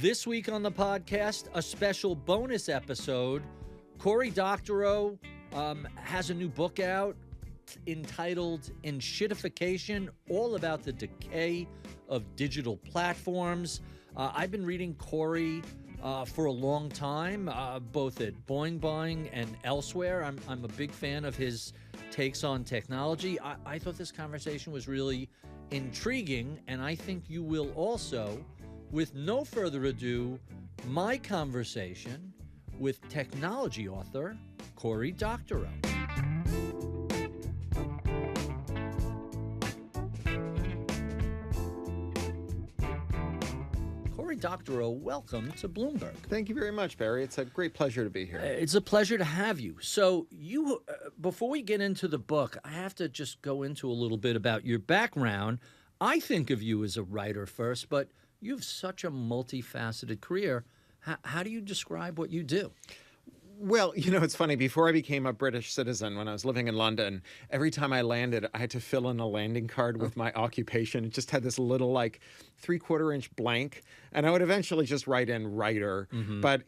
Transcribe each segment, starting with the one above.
This week on the podcast, a special bonus episode. Cory Doctorow has a new book out entitled Enshittification, all about the decay of digital platforms. I've been reading Cory for a long time, both at Boing Boing and elsewhere. I'm a big fan of his takes on technology. I thought this conversation was really intriguing, and I think you will also. With no further ado, my conversation with technology author Cory Doctorow. Cory Doctorow, welcome to Bloomberg. Thank you very much, Barry. It's a great pleasure to be here. It's a pleasure to have you. So before we get into the book, I have to just go into a little bit about your background. I think of you as a writer first, but you have such a multifaceted career. How do you describe what you do? Well, it's funny. Before I became a British citizen, when I was living in London, every time I landed, I had to fill in a landing card with my occupation. It just had this little, 3/4-inch blank. And I would eventually just write in writer. Mm-hmm. But,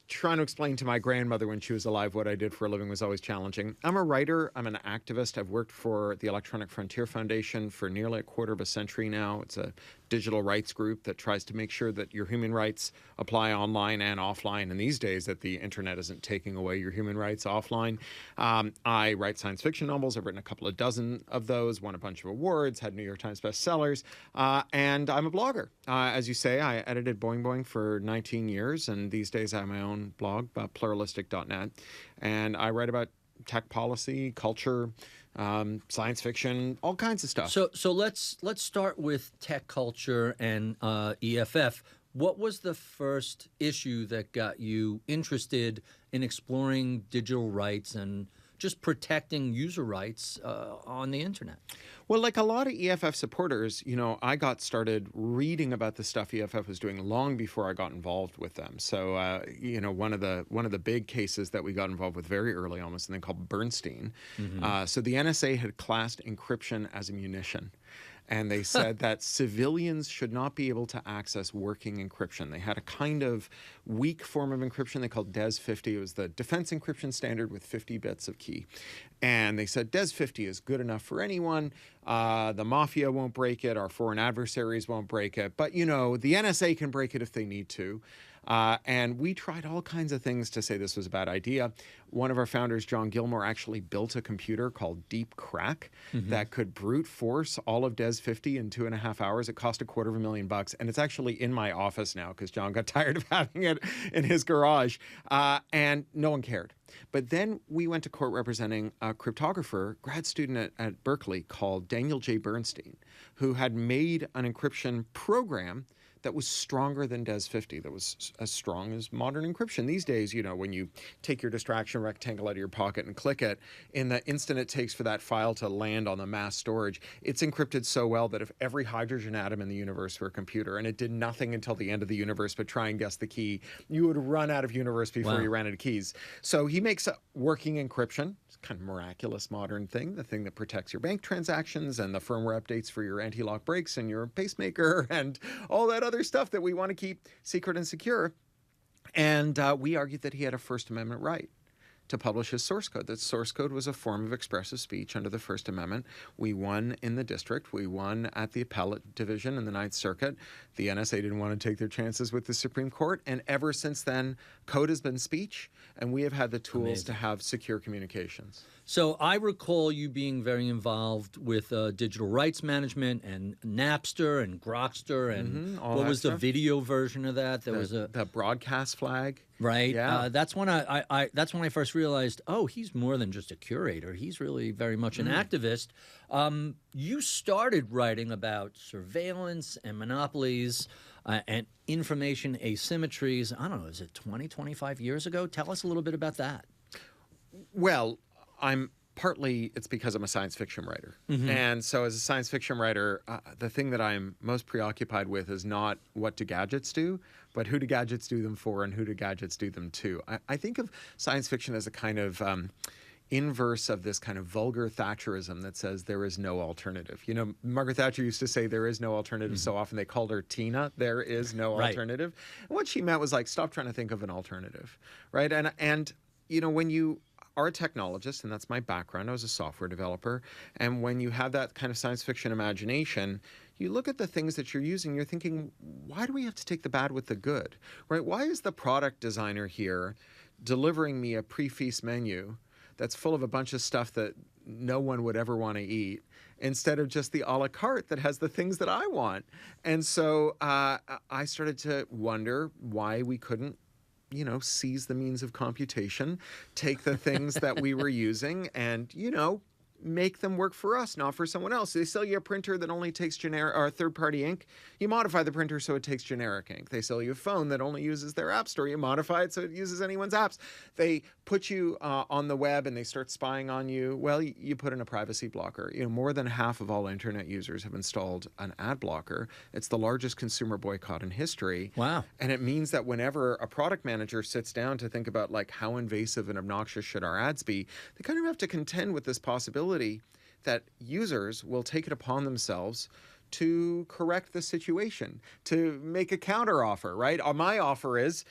trying to explain to my grandmother when she was alive what I did for a living was always challenging. I'm a writer. I'm an activist. I've worked for the Electronic Frontier Foundation for nearly a quarter of a century now. It's a digital rights group that tries to make sure that your human rights apply online and offline. And these days that the internet isn't taking away your human rights offline. I write science fiction novels. I've written a couple of dozen of those, won a bunch of awards, had New York Times bestsellers, and I'm a blogger. As you say, I edited Boing Boing for 19 years, and these days I have my own blog, pluralistic.net, and I write about tech policy, culture, science fiction, all kinds of stuff. So let's start with tech culture and EFF. What was the first issue that got you interested in exploring digital rights and just protecting user rights on the internet? Well, like a lot of EFF supporters, I got started reading about the stuff EFF was doing long before I got involved with them. So, one of the big cases that we got involved with very early on was something called Bernstein. Mm-hmm. So the NSA had classed encryption as a munition. And they said that civilians should not be able to access working encryption. They had a kind of weak form of encryption they called DES 50. It was the defense encryption standard with 50 bits of key. And they said DES 50 is good enough for anyone. The mafia won't break it. Our foreign adversaries won't break it. But, the NSA can break it if they need to. And we tried all kinds of things to say this was a bad idea. One of our founders, John Gilmore, actually built a computer called Deep Crack that could brute force all of DES 50 in 2.5 hours. It cost $250,000, and it's actually in my office now because John got tired of having it in his garage, and no one cared. But then we went to court representing a cryptographer, grad student at Berkeley called Daniel J. Bernstein, who had made an encryption program that was stronger than DES 50, that was as strong as modern encryption. These days, when you take your distraction rectangle out of your pocket and click it, in the instant it takes for that file to land on the mass storage, it's encrypted so well that if every hydrogen atom in the universe were a computer and it did nothing until the end of the universe but try and guess the key, you would run out of universe before you ran out of keys. So he makes a working encryption. It's kind of miraculous modern thing, the thing that protects your bank transactions and the firmware updates for your anti-lock brakes and your pacemaker and all that other stuff that we want to keep secret and secure. And we argued that he had a First Amendment right to publish his source code. That source code was a form of expressive speech under the First Amendment. We won in the district. We won at the appellate division in the Ninth Circuit. The NSA didn't want to take their chances with the Supreme Court. And ever since then, code has been speech, and we have had the tools to have secure communications. So I recall you being very involved with digital rights management and Napster and Grokster and what was the video version of that? There was the broadcast flag. Right. Yeah. That's when I first realized, he's more than just a curator. He's really very much an activist. You started writing about surveillance and monopolies and information asymmetries. I don't know, is it 20, 25 years ago? Tell us a little bit about that. Well, it's because I'm a science fiction writer. Mm-hmm. And so as a science fiction writer, the thing that I'm most preoccupied with is not what do gadgets do, but who do gadgets do them for and who do gadgets do them to. I think of science fiction as a kind of inverse of this kind of vulgar Thatcherism that says there is no alternative. You know, Margaret Thatcher used to say there is no alternative so often they called her Tina. There is no alternative. And what she meant was like, stop trying to think of an alternative, right? And you know, when you are a technologist, and that's my background, I was a software developer, and when you have that kind of science fiction imagination, you look at the things that you're using, you're thinking, why do we have to take the bad with the good, right? Why is the product designer here delivering me a pre-feast menu that's full of a bunch of stuff that no one would ever want to eat, instead of just the a la carte that has the things that I want? And so I started to wonder why we couldn't, you know, seize the means of computation, take the things that we were using and, you know, make them work for us, not for someone else. They sell you a printer that only takes generic or third-party ink. You modify the printer so it takes generic ink. They sell you a phone that only uses their app store. You modify it so it uses anyone's apps. They put you on the web and they start spying on you. Well, you put in a privacy blocker. You know, more than half of all internet users have installed an ad blocker. It's the largest consumer boycott in history. Wow. And it means that whenever a product manager sits down to think about like how invasive and obnoxious should our ads be, they kind of have to contend with this possibility that users will take it upon themselves to correct the situation, to make a counter offer, right? My offer is,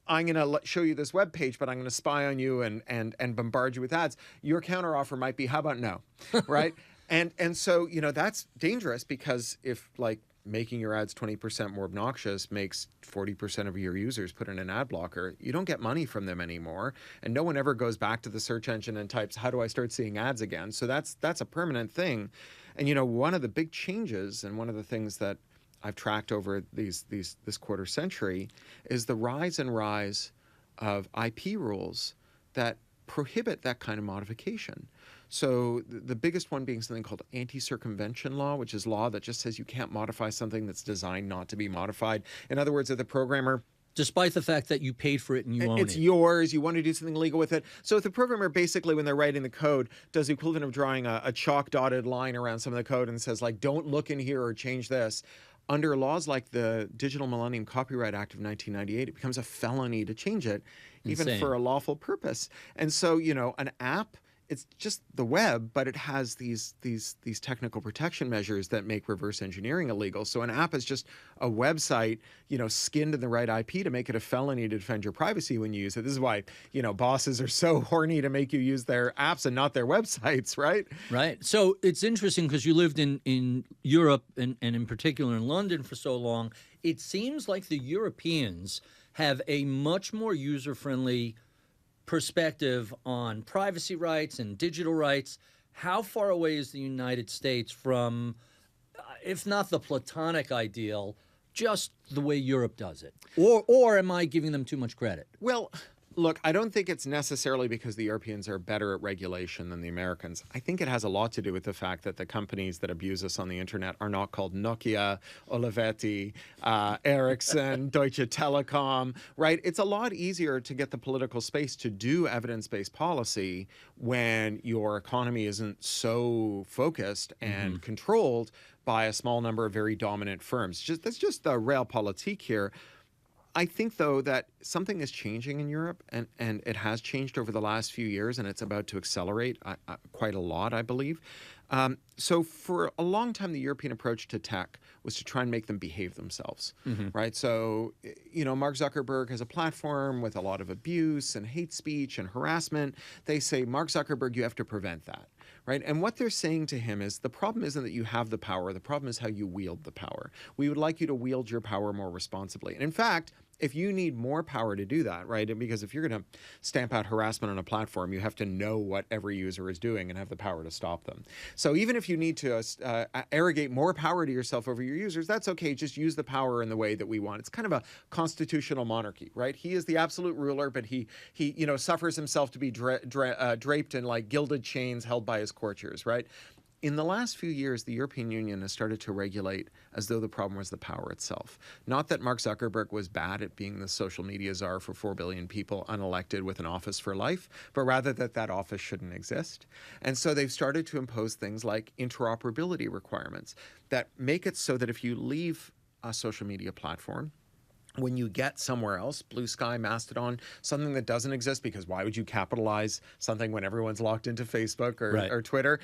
I'm going to show you this web page, but I'm going to spy on you and bombard you with ads. Your counter offer might be, how about no, right? And so, you know, that's dangerous, because if like making your ads 20% more obnoxious makes 40% of your users put in an ad blocker, you don't get money from them anymore. And no one ever goes back to the search engine and types, how do I start seeing ads again? So that's a permanent thing. And, you know, one of the big changes, and one of the things that I've tracked over this quarter century, is the rise of IP rules that prohibit that kind of modification. So the biggest one being something called anti-circumvention law, which is law that just says you can't modify something that's designed not to be modified. In other words, if the programmer, despite the fact that you paid for it and you own it. It's yours. You want to do something legal with it. So if the programmer basically, when they're writing the code, does the equivalent of drawing a chalk dotted line around some of the code and says, like, don't look in here or change this, under laws like the Digital Millennium Copyright Act of 1998, it becomes a felony to change it, even for a lawful purpose. And so, you know, an app, it's just the web, but it has these technical protection measures that make reverse engineering illegal. So an app is just a website, you know, skinned in the right IP to make it a felony to defend your privacy when you use it. This is why, you know, bosses are so horny to make you use their apps and not their websites, right? Right. So it's interesting because you lived in Europe and in particular in London for so long. It seems like the Europeans have a much more user-friendly perspective on privacy rights and digital rights. How far away is the United States from, if not the platonic ideal, just the way Europe does it? Or am I giving them too much credit? Well, look, I don't think it's necessarily because the Europeans are better at regulation than the Americans. I think it has a lot to do with the fact that the companies that abuse us on the internet are not called Nokia, Olivetti, Ericsson, Deutsche Telekom, right? It's a lot easier to get the political space to do evidence-based policy when your economy isn't so focused and controlled by a small number of very dominant firms. That's just the realpolitik here. I think, though, that something is changing in Europe, and it has changed over the last few years, and it's about to accelerate quite a lot, I believe. So for a long time, the European approach to tech was to try and make them behave themselves, right? So, you know, Mark Zuckerberg has a platform with a lot of abuse and hate speech and harassment. They say, Mark Zuckerberg, you have to prevent that, right? And what they're saying to him is, the problem isn't that you have the power. The problem is how you wield the power. We would like you to wield your power more responsibly. And in fact, if you need more power to do that, right? Because if you're going to stamp out harassment on a platform, you have to know what every user is doing and have the power to stop them. So even if you need to arrogate more power to yourself over your users, that's okay. Just use the power in the way that we want. It's kind of a constitutional monarchy, right? He is the absolute ruler, but he you know, suffers himself to be draped in like gilded chains held by his courtiers, right? In the last few years, the European Union has started to regulate as though the problem was the power itself. Not that Mark Zuckerberg was bad at being the social media czar for 4 billion people unelected with an office for life, but rather that office shouldn't exist. And so they've started to impose things like interoperability requirements that make it so that if you leave a social media platform, when you get somewhere else, Blue Sky, Mastodon, something that doesn't exist, because why would you capitalize something when everyone's locked into Facebook or Twitter?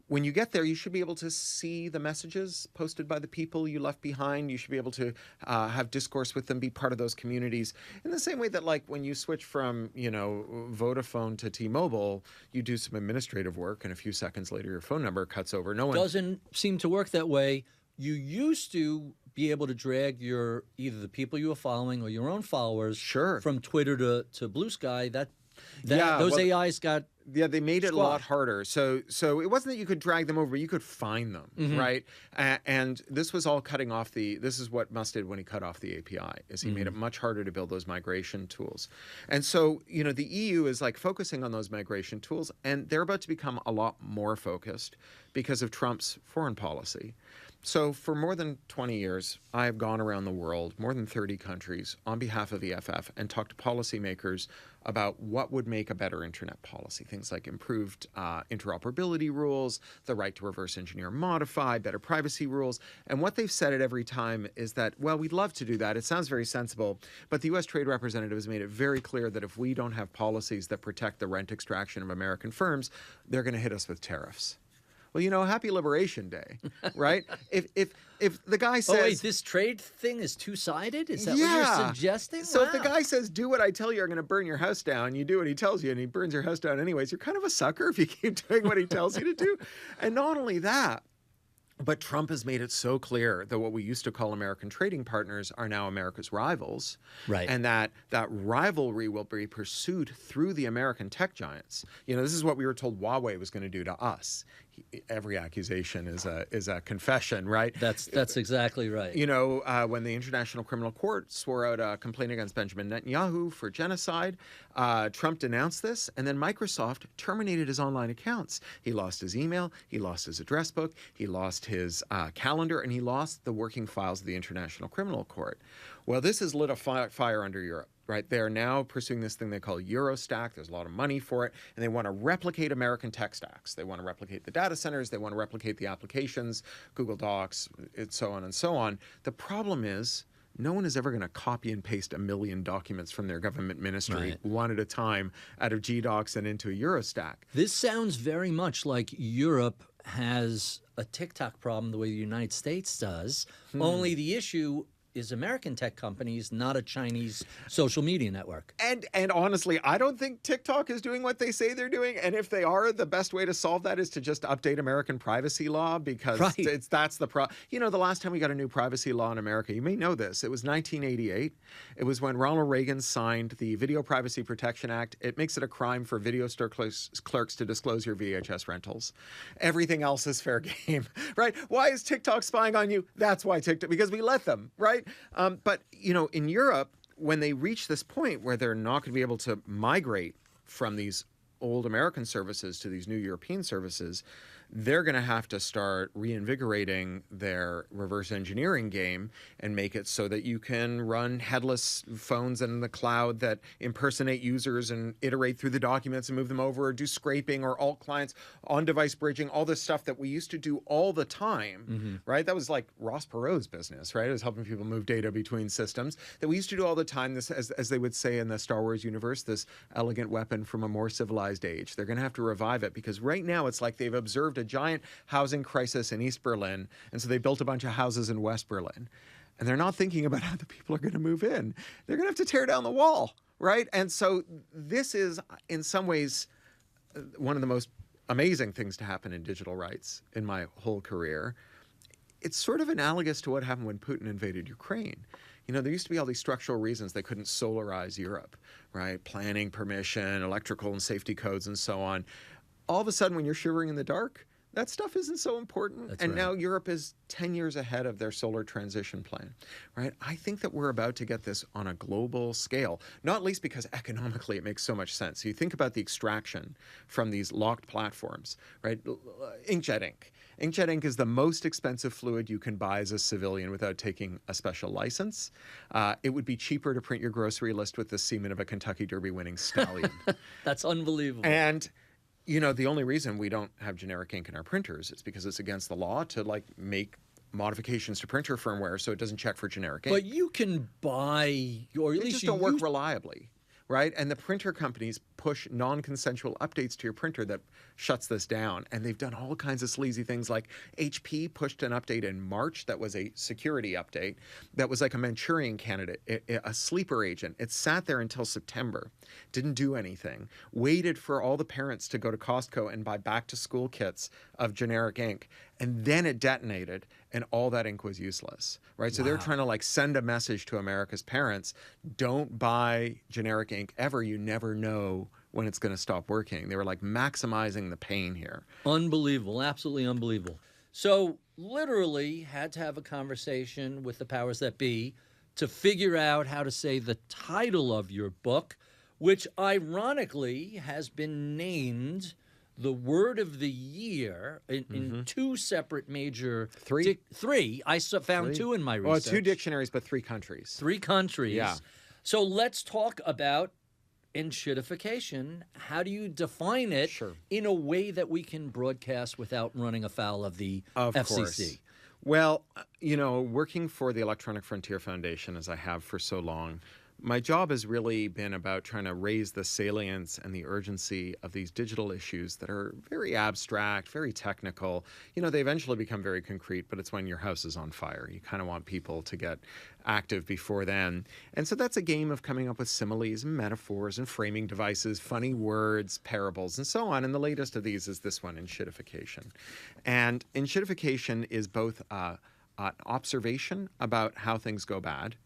When you get there, you should be able to see the messages posted by the people you left behind. You should be able to have discourse with them, be part of those communities. In the same way that, like, when you switch from, Vodafone to T-Mobile, you do some administrative work, and a few seconds later, your phone number cuts over. No one doesn't seem to work that way. You used to be able to drag either the people you were following or your own followers from Twitter to Blue Sky. Those AIs got they made it a lot harder. So it wasn't that you could drag them over, but you could find them, right? And this was all cutting off this is what Musk did when he cut off the API, is he made it much harder to build those migration tools. And so, the EU is like focusing on those migration tools, and they're about to become a lot more focused because of Trump's foreign policy. So for more than 20 years, I have gone around the world, more than 30 countries, on behalf of EFF, and talked to policymakers about what would make a better internet policy. Things like improved interoperability rules, the right to reverse engineer and modify, better privacy rules. And what they've said at every time is that, well, we'd love to do that. It sounds very sensible. But the U.S. Trade Representative has made it very clear that if we don't have policies that protect the rent extraction of American firms, they're going to hit us with tariffs. Well, happy Liberation Day, right? If the guy says... Oh, wait, this trade thing is two-sided? Is that what you're suggesting? So if the guy says, do what I tell you, I'm going to burn your house down, you do what he tells you, and he burns your house down anyways, you're kind of a sucker if you keep doing what he tells you to do. And not only that, but Trump has made it so clear that what we used to call American trading partners are now America's rivals. Right. And that rivalry will be pursued through the American tech giants. This is what we were told Huawei was going to do to us. Every accusation is a confession, right? That's exactly right. When the International Criminal Court swore out a complaint against Benjamin Netanyahu for genocide, Trump denounced this, and then Microsoft terminated his online accounts. He lost his email, he lost his address book, he lost his calendar, and he lost the working files of the International Criminal Court. Well, this has lit a fire under Europe. Right, they are now pursuing this thing they call Eurostack. There's a lot of money for it, and they want to replicate American tech stacks. They want to replicate the data centers. They want to replicate the applications, Google Docs, so on and so on. The problem is, no one is ever going to copy and paste 1 million documents from their government ministry one at a time out of GDocs and into a Eurostack. This sounds very much like Europe has a TikTok problem the way the United States does, only the issue is American tech companies, not a Chinese social media network. And honestly, I don't think TikTok is doing what they say they're doing. And if they are, the best way to solve that is to just update American privacy law, because that's the problem. The last time we got a new privacy law in America, you may know this, it was 1988. It was when Ronald Reagan signed the Video Privacy Protection Act. It makes it a crime for video store clerks to disclose your VHS rentals. Everything else is fair game, right? Why is TikTok spying on you? That's why TikTok, because we let them, right? But, in Europe, when they reach this point where they're not going to be able to migrate from these old American services to these new European services, they're going to have to start reinvigorating their reverse engineering game and make it so that you can run headless phones in the cloud that impersonate users and iterate through the documents and move them over, or do scraping or alt clients, on-device bridging, all this stuff that we used to do all the time, right? That was like Ross Perot's business, right? It was helping people move data between systems that we used to do all the time. This, as they would say in the Star Wars universe, this elegant weapon from a more civilized age. They're going to have to revive it, because right now it's like they've observed a giant housing crisis in East Berlin, and so they built a bunch of houses in West Berlin. And they're not thinking about how the people are going to move in. They're going to have to tear down the wall, right? And so this is, in some ways, one of the most amazing things to happen in digital rights in my whole career. It's sort of analogous to what happened when Putin invaded Ukraine. There used to be all these structural reasons they couldn't solarize Europe, right? Planning permission, electrical and safety codes, and so on. All of a sudden, when you're shivering in the dark, that stuff isn't so important. That's and right. Now Europe is 10 years ahead of their solar transition plan, right? I think that we're about to get this on a global scale, not least because economically it makes so much sense. So you think about the extraction from these locked platforms, right? Inkjet ink. Inkjet ink is the most expensive fluid you can buy as a civilian without taking a special license. It would be cheaper to print your grocery list with the semen of a Kentucky Derby winning stallion. That's unbelievable. And the only reason we don't have generic ink in our printers is because it's against the law to make modifications to printer firmware so it doesn't check for generic ink. But you can buy, or at They least just you don't work use- reliably, right? And the printer companies push non-consensual updates to your printer that shuts this down. And they've done all kinds of sleazy things, like HP pushed an update in March that was a security update that was like a Manchurian candidate, a sleeper agent. It sat there until September, didn't do anything, waited for all the parents to go to Costco and buy back-to-school kits of generic ink, and then it detonated, and all that ink was useless, right? So they're trying to like send a message to America's parents: don't buy generic ink ever. You never know when it's going to stop working. They were like maximizing the pain here. Unbelievable, absolutely unbelievable. So literally had to have a conversation with the powers that be to figure out how to say the title of your book, which ironically has been named the word of the year in two separate major... Three. Three. I found two in my research. Well, 2 dictionaries, but 3 countries. 3 countries. Yeah. So let's talk about enshittification. How do you define it in a way that we can broadcast without running afoul of the FCC? Course. Well, you know, working for the Electronic Frontier Foundation, as I have for so long, my job has really been about trying to raise the salience and the urgency of these digital issues that are very abstract, very technical. You know, they eventually become very concrete, but it's when your house is on fire. You kind of want people to get active before then. And so that's a game of coming up with similes and metaphors and framing devices, funny words, parables, and so on. And the latest of these is this one, enshittification. And enshittification is both an observation about how things go bad,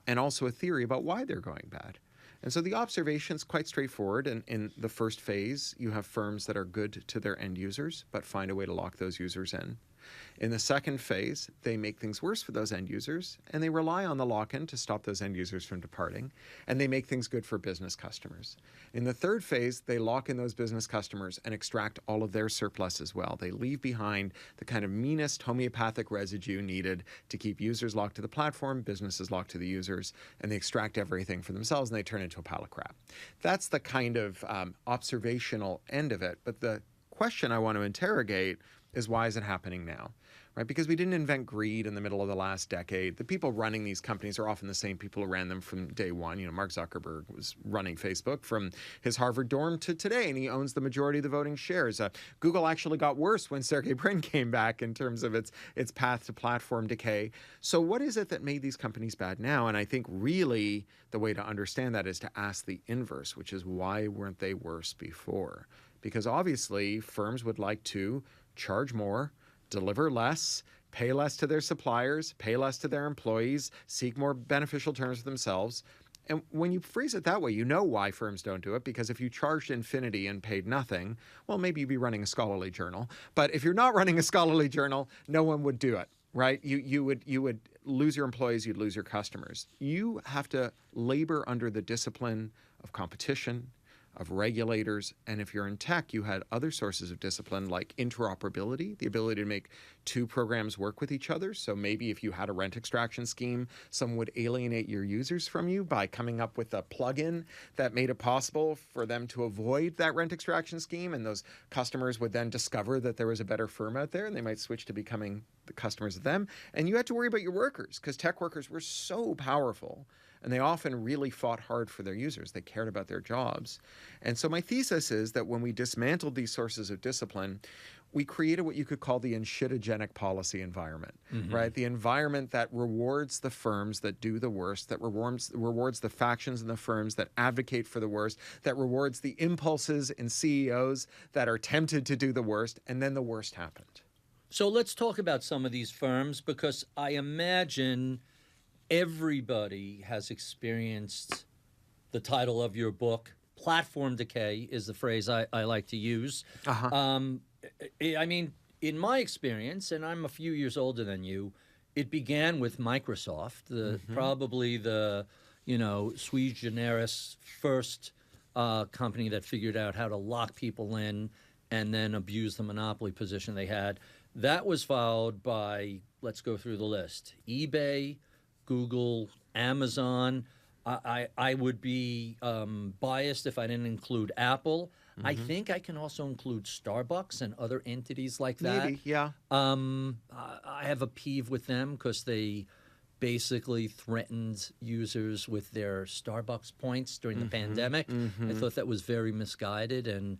and also a theory about why they're going bad. And so the observation is quite straightforward. And in the first phase, you have firms that are good to their end users, but find a way to lock those users in. In the second phase, they make things worse for those end users, and they rely on the lock-in to stop those end users from departing, and they make things good for business customers. In the third phase, they lock in those business customers and extract all of their surplus as well. They leave behind the kind of meanest homeopathic residue needed to keep users locked to the platform, businesses locked to the users, and they extract everything for themselves, and they turn into a pile of crap. That's the kind of observational end of it. But the question I want to interrogate is, why is it happening now? Right? Because we didn't invent greed in the middle of the last decade. The people running these companies are often the same people who ran them from day one. You know, Mark Zuckerberg was running Facebook from his Harvard dorm to today, and he owns the majority of the voting shares. Google actually got worse when Sergey Brin came back in terms of its path to platform decay. So what is it that made these companies bad now? And I think really the way to understand that is to ask the inverse, which is, why weren't they worse before? Because obviously firms would like to charge more, deliver less, pay less to their suppliers, pay less to their employees, seek more beneficial terms for themselves. And when you phrase it that way, you know why firms don't do it, because if you charged infinity and paid nothing, well, maybe you'd be running a scholarly journal. But if you're not running a scholarly journal, no one would do it, right? You would lose your employees, you'd lose your customers. You have to labor under the discipline of competition, of regulators, and if you're in tech, you had other sources of discipline like interoperability, the ability to make 2 programs work with each other. So maybe if you had a rent extraction scheme, someone would alienate your users from you by coming up with a plugin that made it possible for them to avoid that rent extraction scheme, and those customers would then discover that there was a better firm out there, and they might switch to becoming the customers of them. And you had to worry about your workers, because tech workers were so powerful, and they often really fought hard for their users. They cared about their jobs. And so my thesis is that when we dismantled these sources of discipline, we created what you could call the enshittigenic policy environment, right? The environment that rewards the firms that do the worst, that rewards the factions in the firms that advocate for the worst, that rewards the impulses in CEOs that are tempted to do the worst, and then the worst happened. So let's talk about some of these firms, because I imagine everybody has experienced the title of your book. Platform decay is the phrase I like to use. I mean, in my experience, and I'm a few years older than you, it began with Microsoft, probably the, sui generis first company that figured out how to lock people in and then abuse the monopoly position they had. That was followed by, let's go through the list, eBay, Google, Amazon. I would be biased if I didn't include Apple. I think I can also include Starbucks and other entities like that. Maybe, yeah. I have a peeve with them because they basically threatened users with their Starbucks points during the pandemic. I thought that was very misguided. And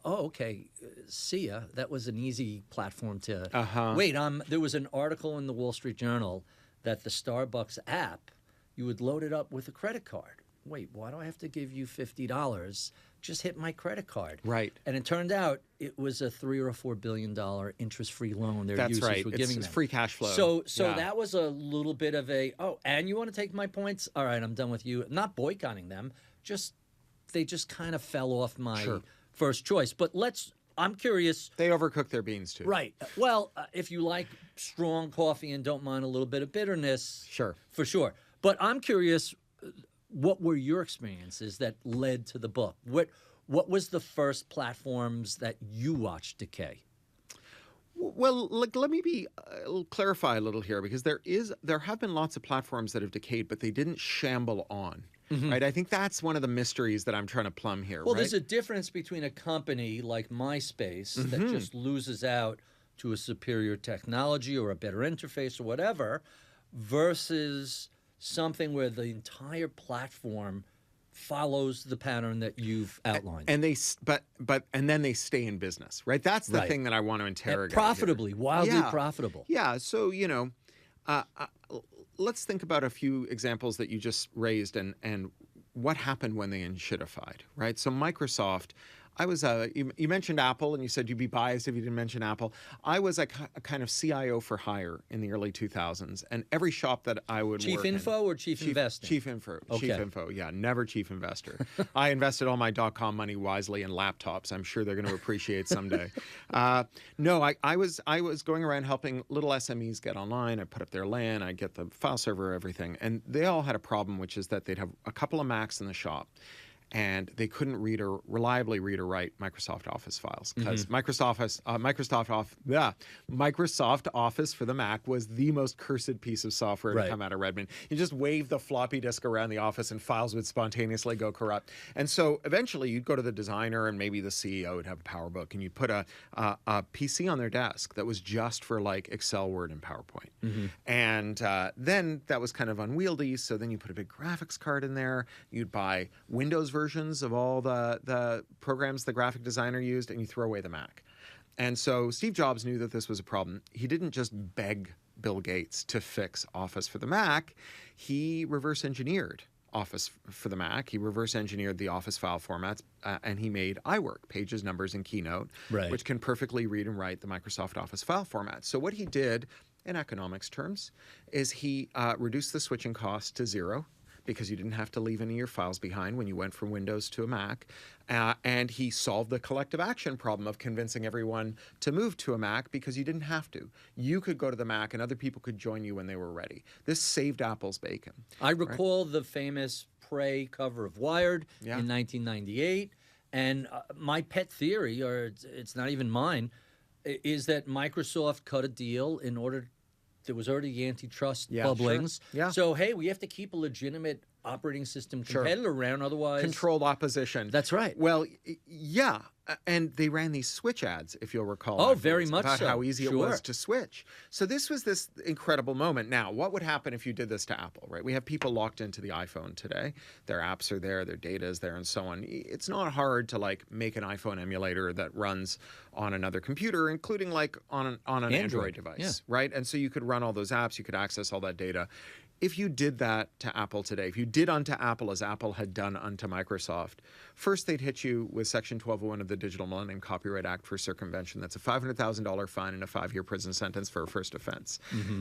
okay, see ya. That was an easy platform to wait. There was an article in the Wall Street Journal that the Starbucks app, you would load it up with a credit card. Wait, why do I have to give you $50? Just hit my credit card. Right. And it turned out it was a $3 or $4 billion interest-free loan their users were giving them. It's free cash flow. So that was a little bit of and you want to take my points? All right, I'm done with you. Not boycotting them. They just kind of fell off my first choice. But I'm curious. They overcook their beans too. Right. Well, if you like strong coffee and don't mind a little bit of bitterness. Sure. For sure. But I'm curious, what were your experiences that led to the book? What was the first platforms that you watched decay? Well, let me clarify a little here, because there have been lots of platforms that have decayed, but they didn't shamble on. Right? I think that's one of the mysteries that I'm trying to plumb here. Well, right? There's a difference between a company like MySpace that just loses out to a superior technology or a better interface or whatever, versus something where the entire platform follows the pattern that you've outlined. And then they stay in business, right? That's the thing that I want to interrogate. Profitably, here. wildly profitable. Yeah. So, let's think about a few examples that you just raised and what happened when they enshittified, right? So Microsoft, you mentioned Apple, and you said you'd be biased if you didn't mention Apple. I was a kind of CIO for hire in the early 2000s, and every shop that I would Chief work info or chief investing? Chief info. Okay. Chief info, yeah, never chief investor. I invested all my .com money wisely in laptops. I'm sure they're going to appreciate someday. No, I was going around helping little SMEs get online. I put up their LAN, I get the file server, everything. And they all had a problem, which is that they'd have a couple of Macs in the shop, and they couldn't reliably read or write Microsoft Office files, because Microsoft Office for the Mac was the most cursed piece of software to come out of Redmond. You just wave the floppy disk around the office and files would spontaneously go corrupt. And so eventually you'd go to the designer, and maybe the CEO would have a PowerBook, and you'd put a PC on their desk that was just for like Excel, Word, and PowerPoint. And then that was kind of unwieldy, so then you put a big graphics card in there. You'd buy Windows versions of all the programs the graphic designer used, and you throw away the Mac. And so Steve Jobs knew that this was a problem. He didn't just beg Bill Gates to fix Office for the Mac. He reverse engineered Office for the Mac. He reverse engineered the Office file formats, and he made iWork, Pages, Numbers, and Keynote, which can perfectly read and write the Microsoft Office file format. So what he did, in economics terms, is he reduced the switching cost to zero, because you didn't have to leave any of your files behind when you went from Windows to a Mac. And he solved the collective action problem of convincing everyone to move to a Mac, because you didn't have to. You could go to the Mac and other people could join you when they were ready. This saved Apple's bacon. I recall the famous Prey cover of Wired in 1998. And my pet theory, or it's not even mine, is that Microsoft cut a deal in order. There was already antitrust bubblings. Sure. Yeah. So, hey, we have to keep a legitimate operating system competitor around, otherwise... Controlled opposition. That's right. Well, yeah. And they ran these switch ads, if you'll recall. Oh, very much about so. How easy it was to switch. So this was this incredible moment. Now, what would happen if you did this to Apple, right? We have people locked into the iPhone today. Their apps are there, their data is there, and so on. It's not hard to like make an iPhone emulator that runs on another computer, including like on an Android device, right? And so you could run all those apps, you could access all that data. If you did that to Apple today, if you did unto Apple as Apple had done unto Microsoft, first they'd hit you with Section 1201 of the Digital Millennium Copyright Act for circumvention. That's a $500,000 fine and a 5-year prison sentence for a first offense.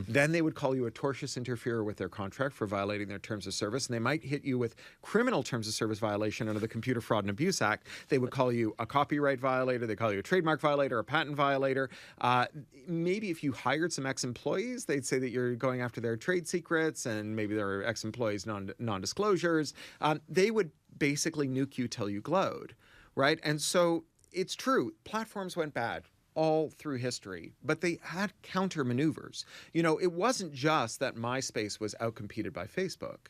Then they would call you a tortious interferer with their contract for violating their terms of service, and they might hit you with criminal terms of service violation under the Computer Fraud and Abuse Act. They would call you a copyright violator, they call you a trademark violator, a patent violator. Maybe if you hired some ex-employees, they'd say that you're going after their trade secrets, and maybe there are ex-employees non-disclosures. They would basically nuke you till you glowed, right? And so it's true, platforms went bad all through history, but they had counter maneuvers. You know, it wasn't just that MySpace was outcompeted by Facebook.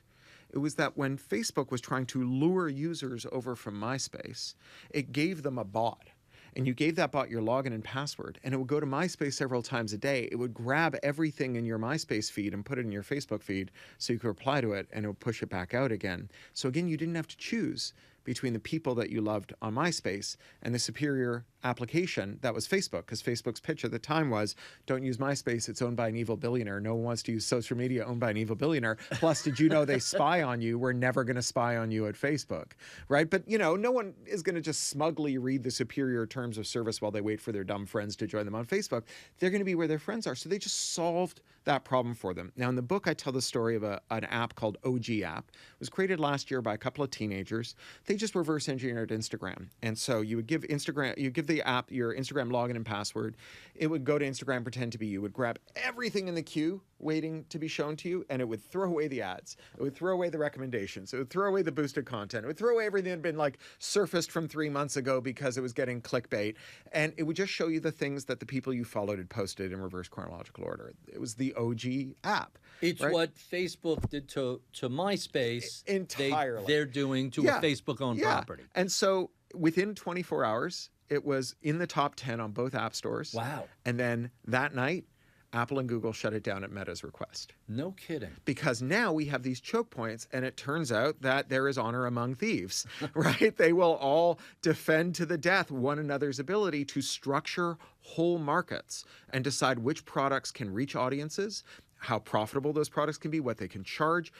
It was that when Facebook was trying to lure users over from MySpace, it gave them a bot. And you gave that bot your login and password, and it would go to MySpace several times a day. It would grab everything in your MySpace feed and put it in your Facebook feed so you could reply to it, and it would push it back out again. So again, you didn't have to choose between the people that you loved on MySpace and the superior application that was Facebook, because Facebook's pitch at the time was, don't use MySpace, it's owned by an evil billionaire. No one wants to use social media owned by an evil billionaire. Plus, did you know they spy on you? We're never going to spy on you at Facebook, right? But, you know, no one is going to just smugly read the superior terms of service while they wait for their dumb friends to join them on Facebook. They're going to be where their friends are. So they just solved that problem for them. Now, in the book, I tell the story of an app called OG App. It was created last year by a couple of teenagers. They just reverse engineered Instagram. And so you would give the app your Instagram login and password. It would go to Instagram, pretend to be you. It would grab everything in the queue waiting to be shown to you, and it would throw away the ads. It would throw away the recommendations. It would throw away the boosted content. It would throw away everything that had been like surfaced from 3 months ago because it was getting clickbait. And it would just show you the things that the people you followed had posted in reverse chronological order. It was the OG app. It's right? what Facebook did to MySpace. Entirely. They're doing to a Facebook-owned property. And so within 24 hours, it was in the top 10 on both app stores. Wow. And then that night, Apple and Google shut it down at Meta's request. No kidding. Because now we have these choke points, and it turns out that there is honor among thieves, right? They will all defend to the death one another's ability to structure whole markets and decide which products can reach audiences, how profitable those products can be, what they can charge,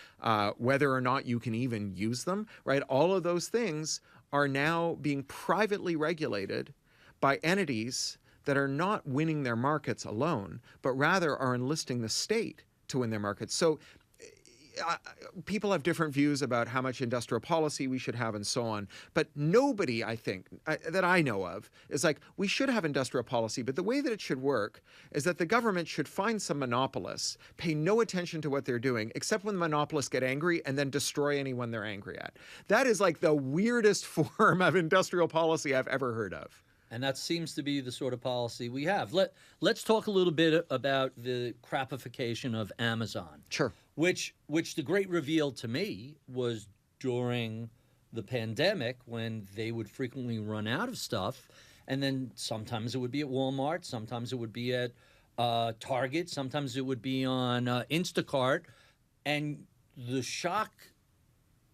whether or not you can even use them, right? All of those things are now being privately regulated by entities that are not winning their markets alone, but rather are enlisting the state to win their markets. So people have different views about how much industrial policy we should have and so on. But nobody, I think, that I know of is like, we should have industrial policy, but the way that it should work is that the government should find some monopolists, pay no attention to what they're doing, except when the monopolists get angry, and then destroy anyone they're angry at. That is like the weirdest form of industrial policy I've ever heard of. And that seems to be the sort of policy we have. Let's talk a little bit about the crapification of Amazon. Sure. Which the great reveal to me was during the pandemic, when they would frequently run out of stuff, and then sometimes it would be at Walmart, sometimes it would be at Target, sometimes it would be on Instacart. And the shock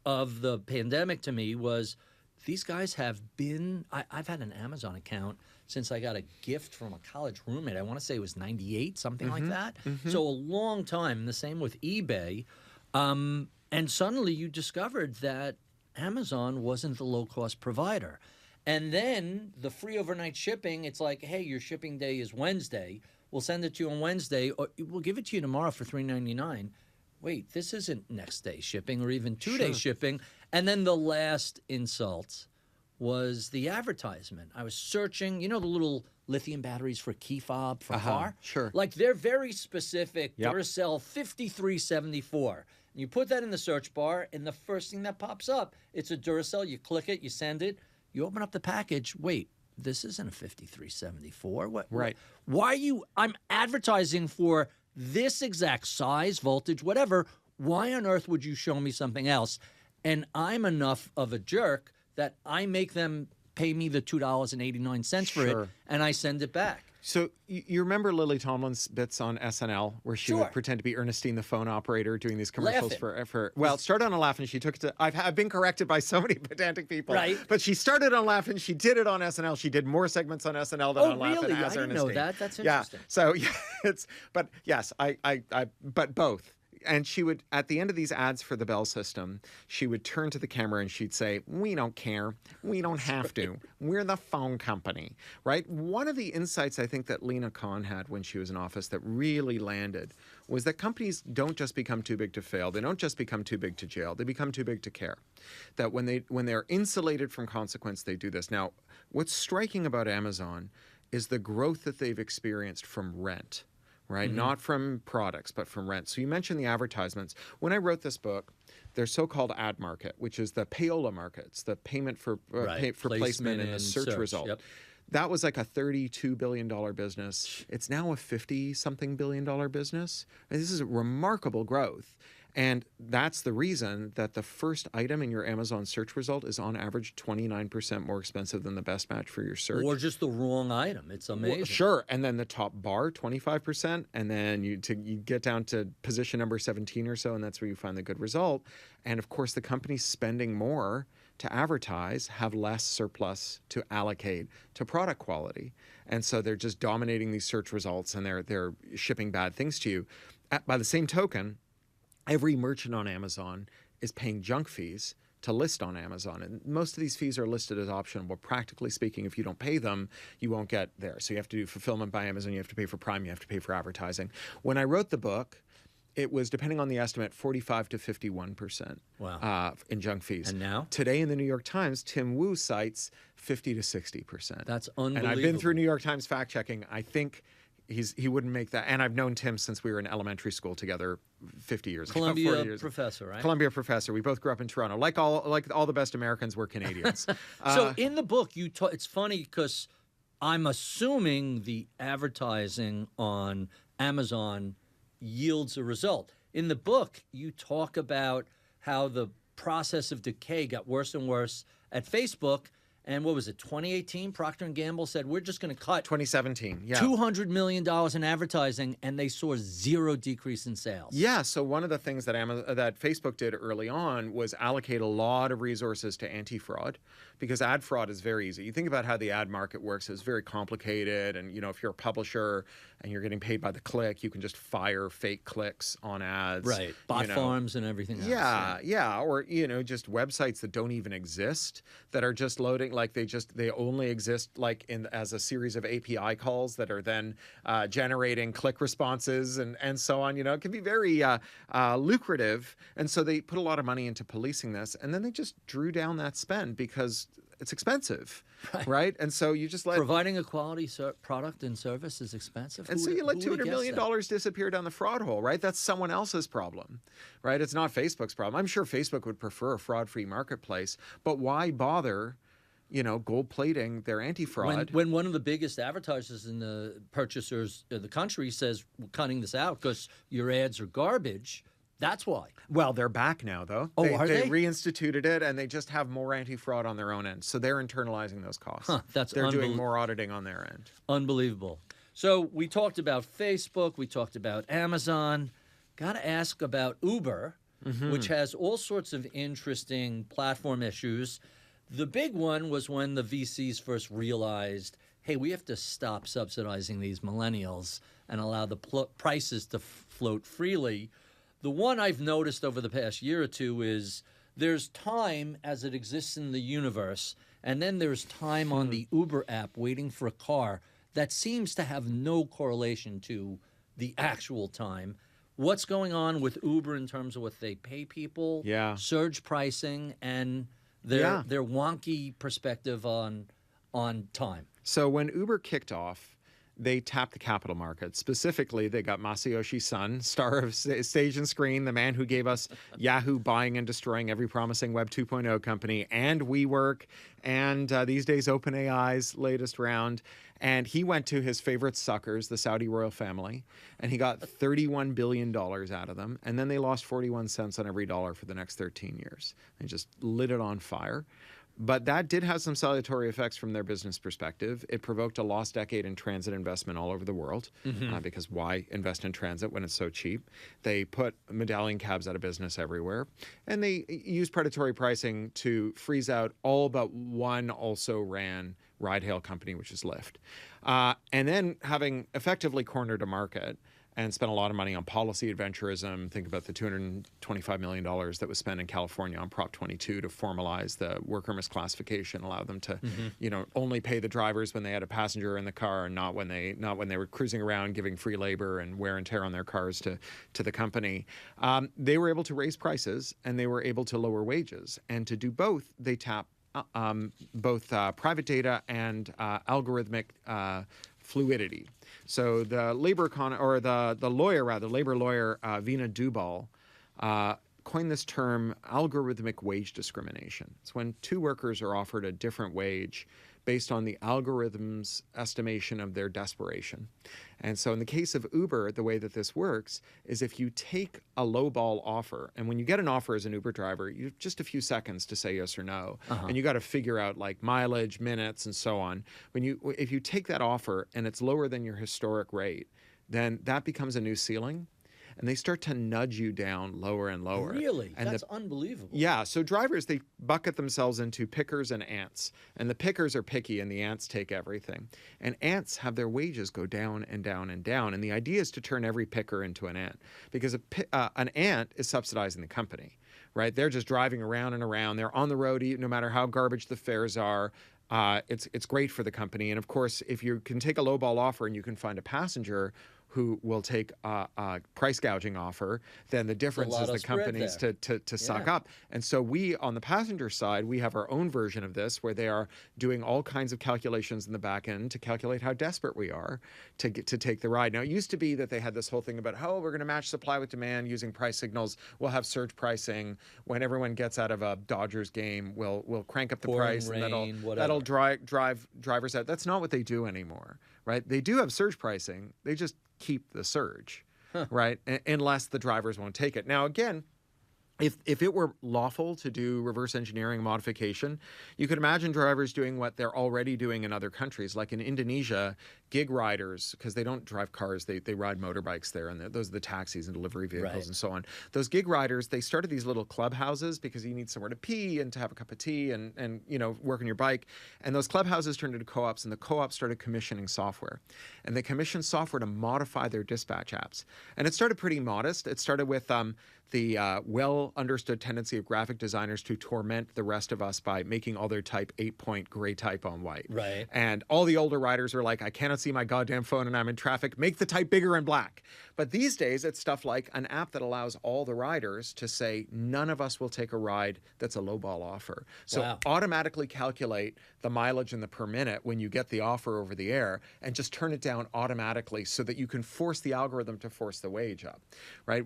of the pandemic to me was, these guys have been, I've had an Amazon account since I got a gift from a college roommate. I want to say it was 98, something like that. So a long time. The same with eBay. And suddenly you discovered that Amazon wasn't the low-cost provider. And then the free overnight shipping, it's like, hey, your shipping day is Wednesday. We'll send it to you on Wednesday, or we'll give it to you tomorrow for $3.99. Wait, this isn't next day shipping or even 2-day shipping. And then the last insult was the advertisement. I was searching, you know, the little lithium batteries for key fob for car? Sure. Like, they're very specific. Duracell 5374. And you put that in the search bar, and the first thing that pops up, it's a Duracell. You click it, you send it, you open up the package. Wait, this isn't a 5374. What? Right. Why are you? I'm advertising for this exact size, voltage, whatever. Why on earth would you show me something else? And I'm enough of a jerk that I make them pay me the $2.89 for it, and I send it back. So you remember Lily Tomlin's bits on SNL where she would pretend to be Ernestine, the phone operator, doing these commercials for well, it started on Laugh-In. She took it to, I've been corrected by so many pedantic people. Right. But she started on Laugh-In. She did it on SNL. She did more segments on SNL than on Laugh-In really? as I didn't Ernestine. know that. That's interesting. Yeah. So but yes, but both. And she would, at the end of these ads for the Bell system, she would turn to the camera and she'd say, we don't care. We don't have to. We're the phone company, right? One of the insights I think that Lena Khan had when she was in office that really landed was that companies don't just become too big to fail. They don't just become too big to jail. They become too big to care. That when they're insulated from consequence, they do this. Now, what's striking about Amazon is the growth that they've experienced from rent. Right? Not from products, but from rent. So you mentioned the advertisements. When I wrote this book, their so-called ad market, which is the payola markets, the payment for placement and the search result. Yep. That was like a $32 billion business. It's now a $50-something billion business. And this is a remarkable growth. And that's the reason that the first item in your Amazon search result is on average 29% more expensive than the best match for your search. Or just the wrong item. It's amazing. Well, sure. And then the top bar, 25%. And then you get down to position number 17 or so, and that's where you find the good result. And of course, the companies spending more to advertise have less surplus to allocate to product quality. And so they're just dominating these search results, and they're shipping bad things to you. By the same token, every merchant on Amazon is paying junk fees to list on Amazon. And most of these fees are listed as optional. But practically speaking, if you don't pay them, you won't get there. So you have to do fulfillment by Amazon, you have to pay for Prime, you have to pay for advertising. When I wrote the book, it was, depending on the estimate, 45 to 51% in junk fees. And now? Today in the New York Times, Tim Wu cites 50 to 60%. That's unbelievable. And I've been through New York Times fact checking. I think he wouldn't make that. And I've known Tim since we were in elementary school together 50 years ago. 40 years professor, right? Columbia professor. We both grew up in Toronto. Like all the best Americans, we're Canadians. So in the book, it's funny because I'm assuming the advertising on Amazon yields a result. In the book, you talk about how the process of decay got worse and worse at Facebook. And what was it, 2018? Procter & Gamble said, we're just going to cut 2017, yeah. $200 million in advertising, and they saw zero decrease in sales. Yeah, so one of the things that Facebook did early on was allocate a lot of resources to anti-fraud, because ad fraud is very easy. You think about how the ad market works, it's very complicated, and if you're a publisher and you're getting paid by the click, you can just fire fake clicks on ads. Right, bot farms and everything else. Yeah, or just websites that don't even exist, that are just loading, like they only exist like as a series of API calls that are then generating click responses and so on. It can be very lucrative, and so they put a lot of money into policing this, and then they just drew down that spend because it's expensive, right? And so you just let providing a quality product and service is expensive. And so you let $200 million disappear down the fraud hole, right? That's someone else's problem, right? It's not Facebook's problem. I'm sure Facebook would prefer a fraud-free marketplace, but why bother, gold plating their anti-fraud? When one of the biggest advertisers in the purchasers of the country says, we're cutting this out because your ads are garbage. That's why. Well, they're back now, though. Oh, are they? They reinstituted it, and they just have more anti-fraud on their own end. So they're internalizing those costs. They're doing more auditing on their end. Unbelievable. So we talked about Facebook. We talked about Amazon. Got to ask about Uber, which has all sorts of interesting platform issues. The big one was when the VCs first realized, hey, we have to stop subsidizing these millennials and allow the prices to float freely. The one I've noticed over the past year or two is there's time as it exists in the universe, and then there's time on the Uber app waiting for a car that seems to have no correlation to the actual time. What's going on with Uber in terms of what they pay people, surge pricing, and their wonky perspective on time? So when Uber kicked off, they tapped the capital market. Specifically, they got Masayoshi Son, star of Stage and Screen, the man who gave us Yahoo buying and destroying every promising Web 2.0 company, and WeWork, and these days OpenAI's latest round. And he went to his favorite suckers, the Saudi royal family, and he got $31 billion out of them. And then they lost 41 cents on every dollar for the next 13 years. They just lit it on fire. But that did have some salutary effects from their business perspective. It provoked a lost decade in transit investment all over the world, because why invest in transit when it's so cheap? They put medallion cabs out of business everywhere. And they used predatory pricing to freeze out all but one also-ran ride-hail company, which is Lyft. And then, having effectively cornered a market and spent a lot of money on policy adventurism. Think about the $225 million that was spent in California on Prop 22 to formalize the worker misclassification, allow them to, only pay the drivers when they had a passenger in the car, and not when they were cruising around giving free labor and wear and tear on their cars to the company. They were able to raise prices, and they were able to lower wages. And to do both, they tap both private data and algorithmic fluidity. So the labor lawyer, Veena Dubal, coined this term algorithmic wage discrimination. It's when two workers are offered a different wage based on the algorithm's estimation of their desperation. And so in the case of Uber, the way that this works is if you take a lowball offer, and when you get an offer as an Uber driver, you have just a few seconds to say yes or no. And you got to figure out like mileage, minutes, and so on. If you take that offer and it's lower than your historic rate, then that becomes a new ceiling. And they start to nudge you down lower and lower. Really? And That's unbelievable. Yeah. So drivers, they bucket themselves into pickers and ants. And the pickers are picky and the ants take everything. And ants have their wages go down and down and down. And the idea is to turn every picker into an ant. Because an ant is subsidizing the company, right? They're just driving around and around. They're on the road, no matter how garbage the fares are. It's great for the company. And of course, if you can take a lowball offer and you can find a passenger who will take a price gouging offer, then the difference is the companies to suck up. And so we, on the passenger side, we have our own version of this where they are doing all kinds of calculations in the back end to calculate how desperate we are to take the ride. Now, it used to be that they had this whole thing about, oh, we're going to match supply with demand using price signals. We'll have surge pricing. When everyone gets out of a Dodgers game, we'll crank up the price, and that'll drive drivers out. That's not what they do anymore, right? They do have surge pricing. They just keep the surge, right? Unless the drivers won't take it. Now, again, if it were lawful to do reverse engineering modification, you could imagine drivers doing what they're already doing in other countries. Like in Indonesia, gig riders, because they don't drive cars, they ride motorbikes there, and those are the taxis and delivery vehicles and so on. Those gig riders, they started these little clubhouses because you need somewhere to pee and to have a cup of tea and work on your bike. And those clubhouses turned into co-ops, and the co-ops started commissioning software. And they commissioned software to modify their dispatch apps. And it started pretty modest. It started with the well-understood tendency of graphic designers to torment the rest of us by making all their type 8-point gray type on white. Right. And all the older riders are like, I cannot see my goddamn phone and I'm in traffic. Make the type bigger and black. But these days, it's stuff like an app that allows all the riders to say, none of us will take a ride that's a lowball offer. So automatically calculate the mileage and the per minute when you get the offer over the air and just turn it down automatically so that you can force the algorithm to force the wage up, right?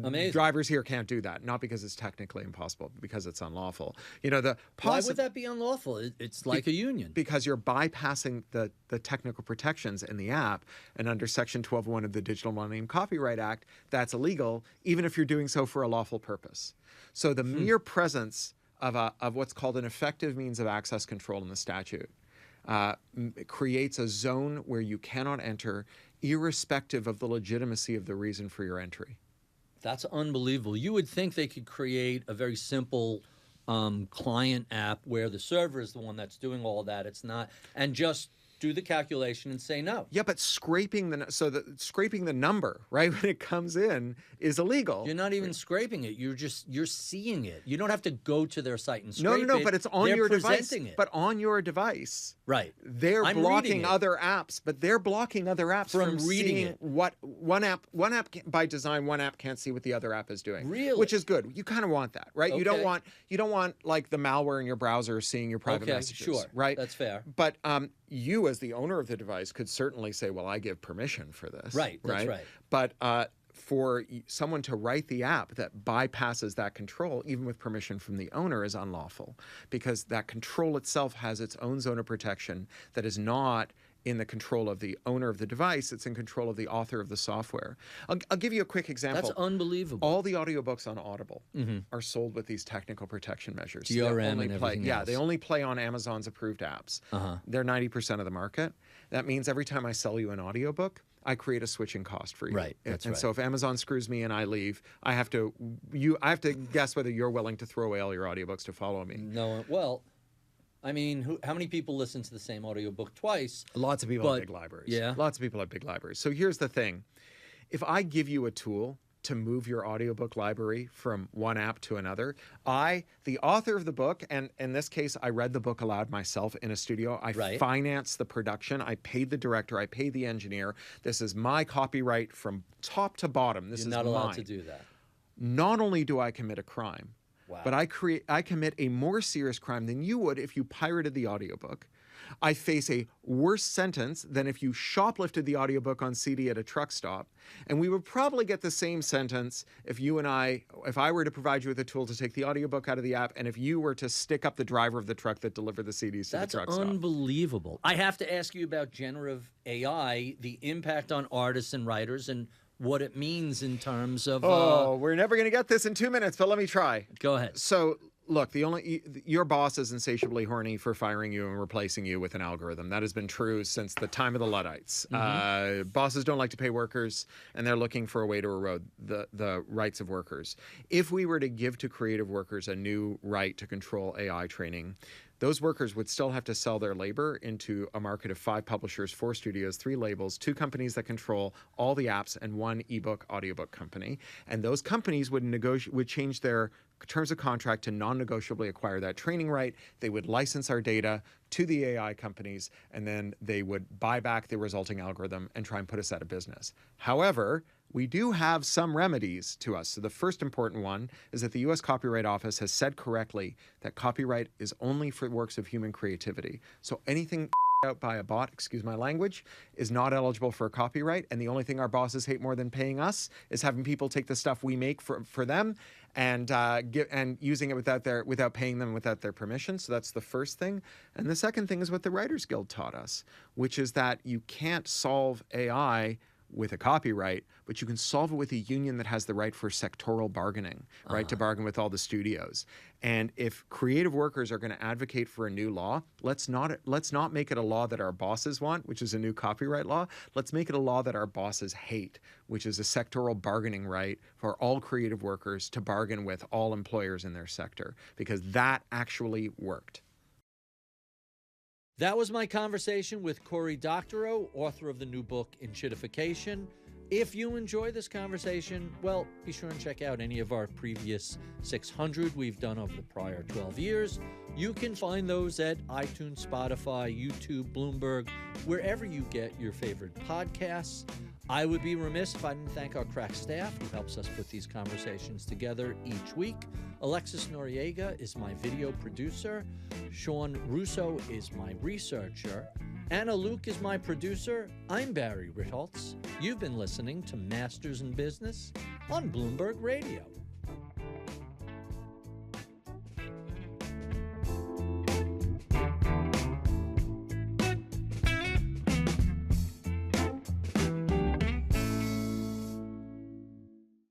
Amazing. Drivers here can't do that, not because it's technically impossible, but because it's unlawful. Why would that be unlawful? It's like a union. Because you're bypassing the technical protections in the app, and under Section 12.1 of the Digital Millennium Copyright Act, that's illegal, even if you're doing so for a lawful purpose. So the mere presence of what's called an effective means of access control in the statute creates a zone where you cannot enter, irrespective of the legitimacy of the reason for your entry. That's unbelievable. You would think they could create a very simple client app where the server is the one that's doing all that. It's not, and just do the calculation and say no. Yeah, but scraping the number, right, when it comes in is illegal. You're not even scraping it. You're seeing it. You don't have to go to their site and scrape it. No, but it's on your device. It. But on your device. Right. They're blocking other apps, but they're blocking other apps from reading seeing what one app by design, one app can't see what the other app is doing. Really? Which is good. You kind of want that, right? Okay. You don't want like the malware in your browser seeing your private messages. Sure. Right? That's fair. But you as the owner of the device could certainly say, well, I give permission for this. Right. That's right. But for someone to write the app that bypasses that control, even with permission from the owner, is unlawful, because that control itself has its own zone of protection that is not in the control of the owner of the device. It's in control of the author of the software. I'll give you a quick example. That's unbelievable. All the audiobooks on Audible are sold with these technical protection measures. DRM and everything else. They only play on Amazon's approved apps. They're 90% of the market. That means every time I sell you an audiobook, I create a switching cost for you. Right. That's and so if Amazon screws me and I leave, I have to guess whether you're willing to throw away all your audiobooks to follow me. No. Well, I mean, how many people listen to the same audiobook twice? Lots of people have big libraries. Yeah. Lots of people have big libraries. So here's the thing. If I give you a tool to move your audiobook library from one app to another, the author of the book, and in this case, I read the book aloud myself in a studio. I financed the production. I paid the director. I paid the engineer. This is my copyright from top to bottom. This is mine. You're not allowed to do that. Not only do I commit a crime, but I commit a more serious crime than you would if you pirated the audiobook, I face a worse sentence than if you shoplifted the audiobook on CD at a truck stop. And we would probably get the same sentence if I were to provide you with a tool to take the audiobook out of the app, and if you were to stick up the driver of the truck that delivered the CDs to the truck stop. That's unbelievable. I have to ask you about generative AI, the impact on artists and writers, and what it means in terms of... we're never going to get this in 2 minutes, but let me try. Go ahead. So, look, your boss is insatiably horny for firing you and replacing you with an algorithm. That has been true since the time of the Luddites. Bosses don't like to pay workers, and they're looking for a way to erode the rights of workers. If we were to give to creative workers a new right to control AI training, those workers would still have to sell their labor into a market of 5 publishers, 4 studios, 3 labels, 2 companies that control all the apps, and 1 ebook audiobook company. And those companies would change their terms of contract to non-negotiably acquire that training right. They would license our data to the AI companies, and then they would buy back the resulting algorithm and try and put us out of business. However, we do have some remedies to us. So the first important one is that the U.S. Copyright Office has said correctly that copyright is only for works of human creativity. So anything out by a bot, excuse my language, is not eligible for a copyright. And the only thing our bosses hate more than paying us is having people take the stuff we make for them and using it without paying them, without their permission. So that's the first thing. And the second thing is what the Writers Guild taught us, which is that you can't solve AI with a copyright, but you can solve it with a union that has the right for sectoral bargaining, right, to bargain with all the studios. And if creative workers are going to advocate for a new law, let's not make it a law that our bosses want, which is a new copyright law. Let's make it a law that our bosses hate, which is a sectoral bargaining right for all creative workers to bargain with all employers in their sector, because that actually worked. That was my conversation with Cory Doctorow, author of the new book, Enshittification. If you enjoy this conversation, well, be sure and check out any of our previous 600 we've done over the prior 12 years. You can find those at iTunes, Spotify, YouTube, Bloomberg, wherever you get your favorite podcasts. I would be remiss if I didn't thank our crack staff who helps us put these conversations together each week. Alexis Noriega is my video producer. Sean Russo is my researcher. Anna Luke is my producer. I'm Barry Ritholtz. You've been listening to Masters in Business on Bloomberg Radio.